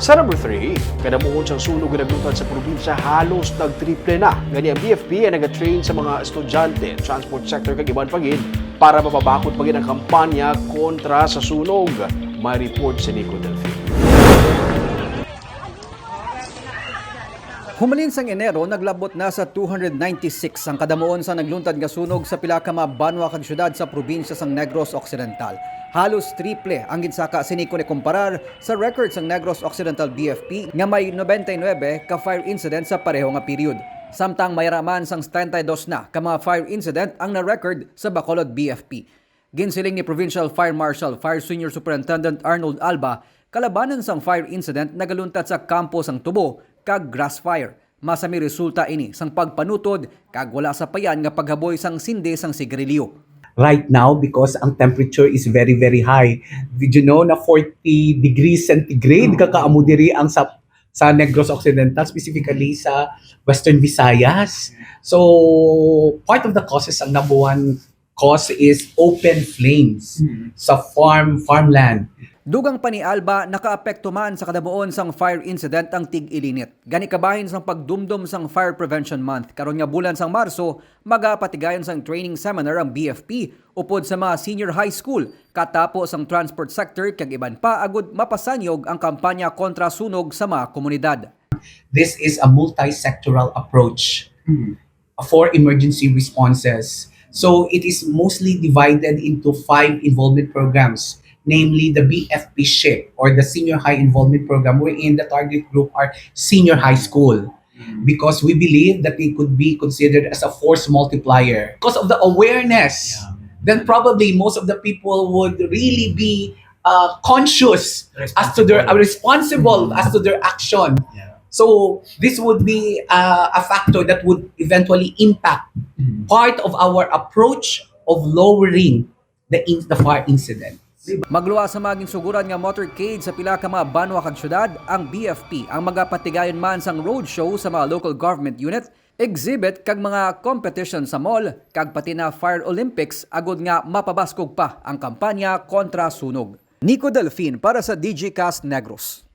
Sa number 3, kadamuon siyang sunog na naglutad sa probinsya halos nag-triple na. Gani ang BFP ay nag-train sa mga estudyante, transport sector kag iban pagid para mapabakod pagid ang kampanya kontra sa sunog. May report si Nico Delfin. Humalin sang Enero, naglabot na sa 296 ang kadamuon sa nagluntad nga sunog sa pila ka mga banwa kag syudad sa probinsya sang Negros Occidental. Halos triple ang ginsaka siniko ni kumparar sa records sang Negros Occidental BFP nga may 99 ka fire incident sa pareho nga period. Samtang may raman sang 72 na ka mga fire incident ang na-record sa Bacolod BFP. Ginsiling ni Provincial Fire Marshal Fire Senior Superintendent Arnold Alba, kalabanan sang fire incident nagaluntad sa kampo sang Tubo kag grass fire. Masami resulta ini sang pagpanutod kag wala sa payan nga paghaboy sang sinde sang sigarilyo. Right now, because ang temperature is very, very high. Did you know na 40 degrees centigrade kakaamo diri ang sa Negros Occidental, specifically sa Western Visayas. So, part of the causes, ang number one cause is open flames sa farmland. Dugang pa ni Alba, nakaapekto man sa kadamuon sang fire incident ang tig-ilinit. Gani kabahin sang pagdumdum sang Fire Prevention Month. Karon nga bulan sang Marso, magapatigayon sang training seminar ang BFP upod sa mga senior high school katapos ang transport sector kag iban pa agud mapasanyog ang kampanya kontra sunog sa mga komunidad. This is a multi-sectoral approach for emergency responses. So it is mostly divided into 5 involvement programs. Namely the BFP SHIP or the Senior High Involvement Program, wherein the target group are senior high school. Because we believe that they could be considered as a force multiplier. Because of the awareness, then probably most of the people would really be conscious as to their responsible as to their action. So this would be a factor that would eventually impact part of our approach of lowering the fire incident. Magluwa sa maging suguran nga motorcade sa pila ka mga banwa kag syudad, ang BFP ang magapatigayon man sang roadshow sa mga local government unit, exhibit kag mga competition sa mall, kag pati na Fire Olympics agud nga mapabaskog pa ang kampanya kontra sunog. Nico Delfin para sa Digicast Negros.